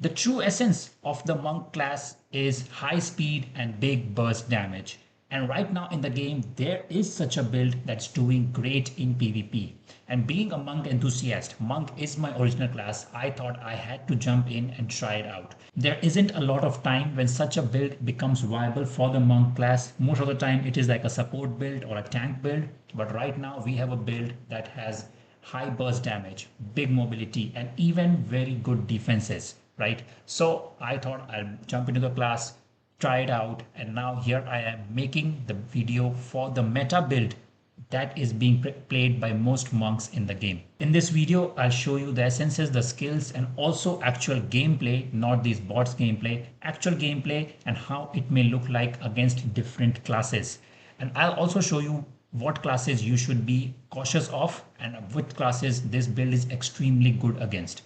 The true essence of the monk class is high speed and big burst damage. And right now in the game, there is such a build that's doing great in PvP. And being a monk enthusiast, monk is my original class. I thought I had to jump in and try it out. There isn't a lot of time when such a build becomes viable for the monk class. Most of the time it is like a support build or a tank build. But right now we have a build that has high burst damage, big mobility, and even very good defenses, right? So I thought I'll jump into the class, try it out, and now here I am making the video for the meta build that is being played by most monks in the game. In this video, I'll show you the essences, the skills, and also actual gameplay, not these bots gameplay, actual gameplay, and how it may look like against different classes. And I'll also show you what classes you should be cautious of and which classes this build is extremely good against.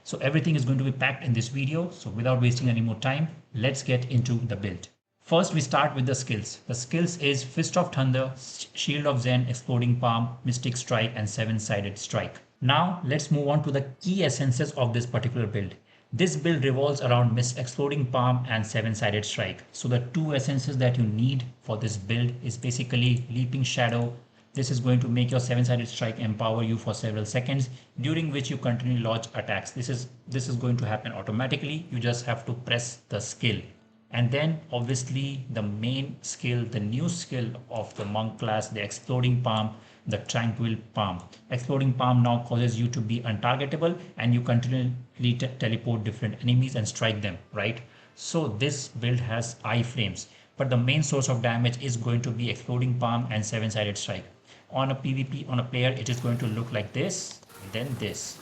So everything is going to be packed in this video. So without wasting any more time, let's get into the build. First, we start with the skills. The skills is Fist of Thunder, Shield of Zen, Exploding Palm, Mystic Strike, and Seven-Sided Strike. Now let's move on to the key essences of this particular build. This build revolves around Exploding Palm and Seven-Sided Strike. So the two essences that you need for this build is basically Leaping Shadow. This is going to make your Seven-Sided Strike empower you for several seconds, during which you continue launch attacks. This is going to happen automatically. You just have to press the skill. And then obviously the main skill, the new skill of the monk class, the Exploding Palm, the Tranquil Palm. Exploding Palm now causes you to be untargetable and you continually teleport different enemies and strike them, right? So this build has iframes, but the main source of damage is going to be Exploding Palm and Seven-Sided Strike. On a PvP, on a player, it is going to look like this, then this,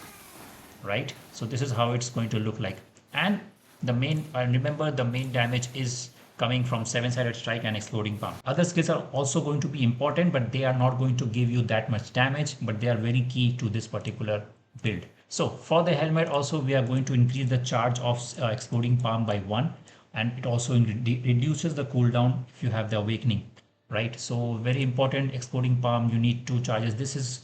right? So this is how it's going to look like. And the main, remember the main damage is coming from Seven-Sided Strike and Exploding Palm. Other skills are also going to be important, but they are not going to give you that much damage, but they are very key to this particular build. So for the helmet also, we are going to increase the charge of Exploding Palm by 1, and it also reduces the cooldown if you have the Awakening, right? So very important, Exploding Palm, you need 2 charges. This is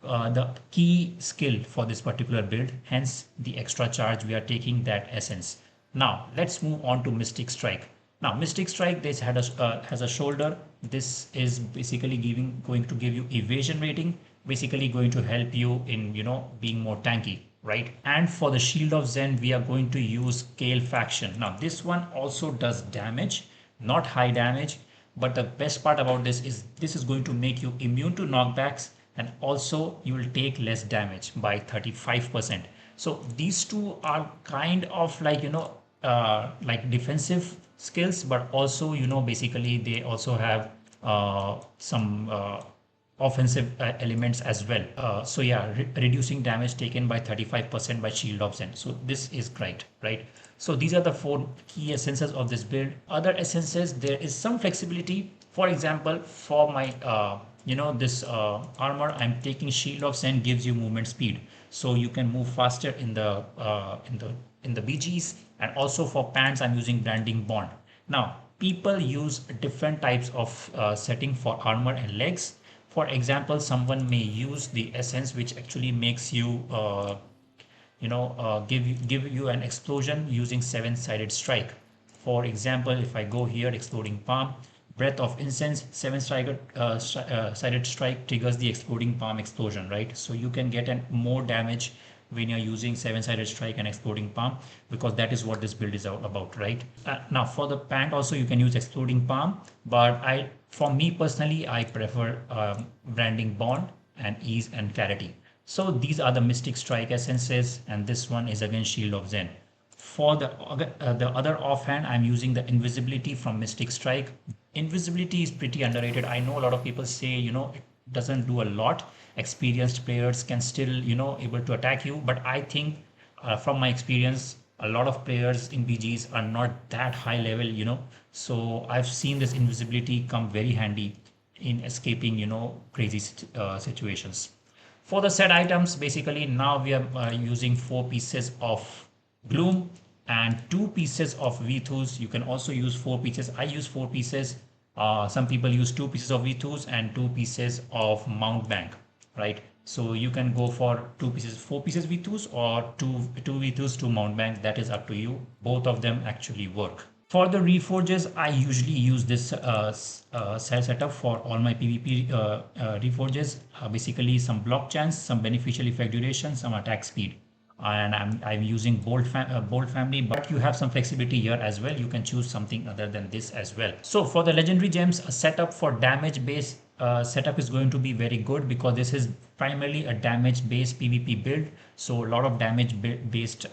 the key skill for this particular build, hence the extra charge we are taking that essence. Now let's move on to Mystic Strike. Now Mystic Strike, this has a shoulder. This is basically going to give you evasion rating, basically going to help you in being more tanky, right? And for the Shield of Zen, we are going to use Kale Faction. Now this one also does damage, not high damage, but the best part about this is going to make you immune to knockbacks, and also you will take less damage by 35%. So these two are kind of like like defensive skills, but also basically they also have some offensive elements as well. So yeah, reducing damage taken by 35% by Shield of Zen. So this is great, right? So these are the 4 key essences of this build. Other essences, there is some flexibility. For example, for my this armor, I'm taking Shield of Zen, gives you movement speed, so you can move faster in the BGs. And also for pants, I'm using Branding Bond. Now people use different types of setting for armor and legs. For example, someone may use the essence which actually makes you give you an explosion using Seven-Sided Strike. For example, if I go here, Exploding Palm, Breath of Incense, Seven-Sided Strike triggers the Exploding Palm explosion, right? So you can get more damage when you're using Seven-Sided Strike and Exploding Palm, because that is what this build is about, right? Now for the pant also, you can use Exploding Palm, but for me personally, I prefer Branding Bond and Ease and Clarity. So these are the Mystic Strike essences, and this one is again Shield of Zen. For the other offhand, I'm using the Invisibility from Mystic Strike. Invisibility is pretty underrated. I know a lot of people say it doesn't do a lot. Experienced players can still able to attack you, but I think from my experience, a lot of players in BGs are not that high level, so I've seen this invisibility come very handy in escaping crazy situations. For the set items, basically now we are using 4 pieces of Gloom and 2 pieces of Vithus. You can also use 4 pieces. I use 4 pieces. Some people use 2 pieces of Vithus and 2 pieces of Mount Bank, right? So you can go for 2 pieces, 4 pieces V2s, or two V2s, two mount banks. That is up to you. Both of them actually work. For the reforges, I usually use this cell setup for all my PvP reforges. Basically, some block chance, some beneficial effect duration, some attack speed. And I'm using bolt family, but you have some flexibility here as well. You can choose something other than this as well. So for the legendary gems, a setup for damage based setup is going to be very good, because this is primarily a damage based PvP build. So a lot of damage based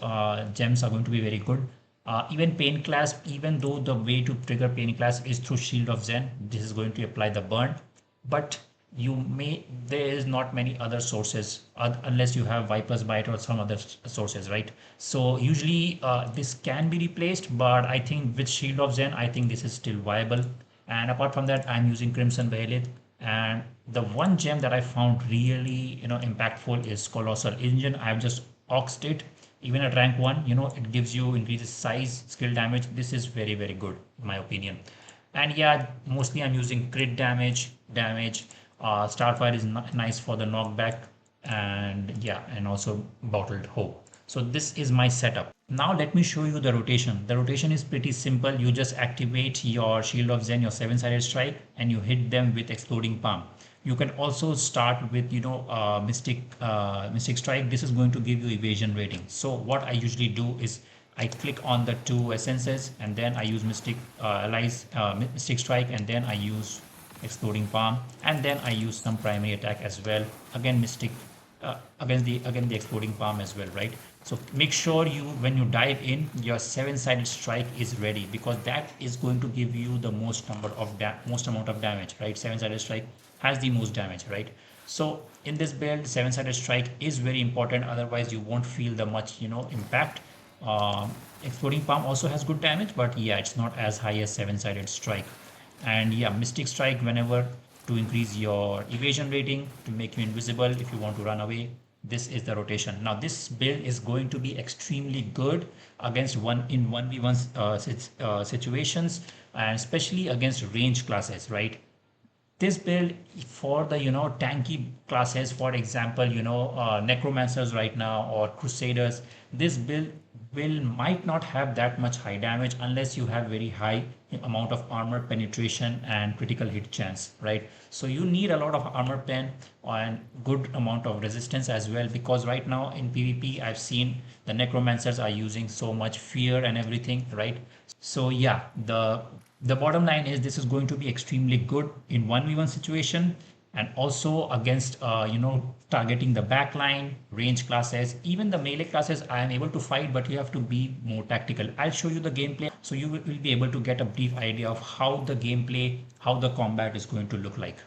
gems are going to be very good. Even pain clasp, even though the way to trigger pain clasp is through Shield of Zen, this is going to apply the burn. But there is not many other sources unless you have Viper's Bite or some other sources, right? So usually this can be replaced, but I think with Shield of Zen, I think this is still viable. And apart from that, I'm using Crimson Behelit. And the one gem that I found really, impactful is Colossal Engine. I've just oxed it. Even at rank 1, it gives you increases size, skill damage. This is very, very good in my opinion. And yeah, mostly I'm using crit damage. Starfire is nice for the knockback, and yeah, and also bottled hope. So this is my setup. Now let me show you the rotation. The rotation is pretty simple. You just activate your Shield of Zen, your seven-sided strike, and you hit them with Exploding Palm. You can also start with Mystic Strike. This is going to give you evasion rating. So what I usually do is I click on the two essences, and then I use Mystic Strike, and then I use Exploding Palm, and then I use some primary attack as well. Again, Mystic again the Exploding Palm as well, right? So make sure when you dive in, your seven-sided strike is ready, because that is going to give you the most amount of damage, right? Seven-sided strike has the most damage, right? So in this build, seven-sided strike is very important. Otherwise, you won't feel the much impact. Exploding Palm also has good damage, but yeah, it's not as high as seven-sided strike. And yeah, Mystic Strike whenever, to increase your evasion rating, to make you invisible if you want to run away. This is the rotation. Now this build is going to be extremely good against 1v1 situations, and especially against range classes, right? This build for the tanky classes, for example, necromancers right now, or crusaders, this build might not have that much high damage unless you have very high amount of armor penetration and critical hit chance, right? So you need a lot of armor pen and good amount of resistance as well, because right now in PvP I've seen the necromancers are using so much fear and everything, right? So yeah, the bottom line is this is going to be extremely good in 1v1 situation, and also against targeting the backline, range classes, even the melee classes. I am able to fight, but you have to be more tactical. I'll show you the gameplay, so you will be able to get a brief idea of how the gameplay, how the combat is going to look like.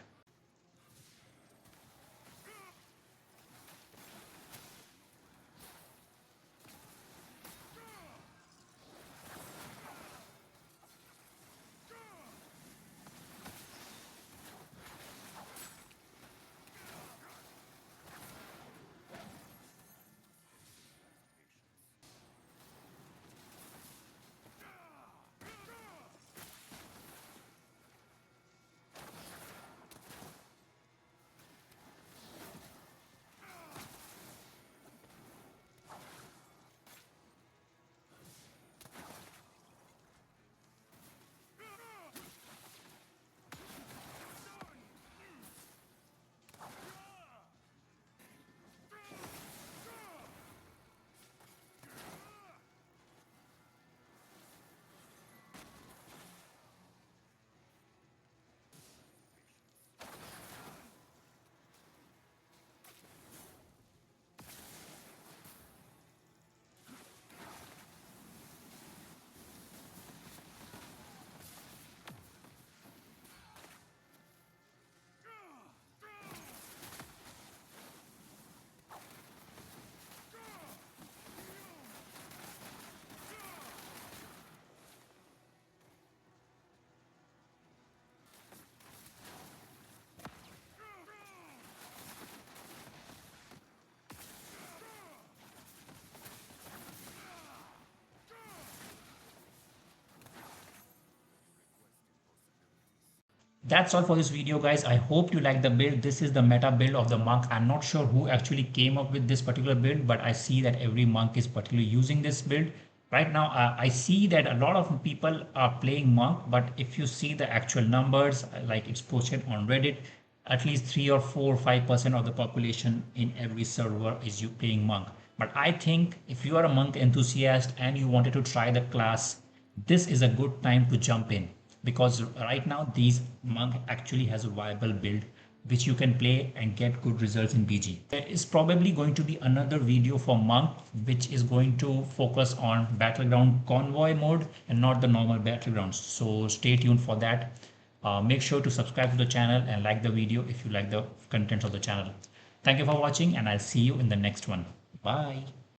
That's all for this video, guys. I hope you like the build. This is the meta build of the monk. I'm not sure who actually came up with this particular build, but I see that every monk is particularly using this build. Right now, I see that a lot of people are playing monk, but if you see the actual numbers, like it's posted on Reddit, at least 3 or 4 or 5% of the population in every server is you playing monk. But I think if you are a monk enthusiast and you wanted to try the class, this is a good time to jump in, because right now these monk actually has a viable build which you can play and get good results in BG. There is probably going to be another video for monk which is going to focus on battleground convoy mode and not the normal battlegrounds. So stay tuned for that. Make sure to subscribe to the channel and like the video if you like the contents of the channel. Thank you for watching, and I'll see you in the next one. Bye.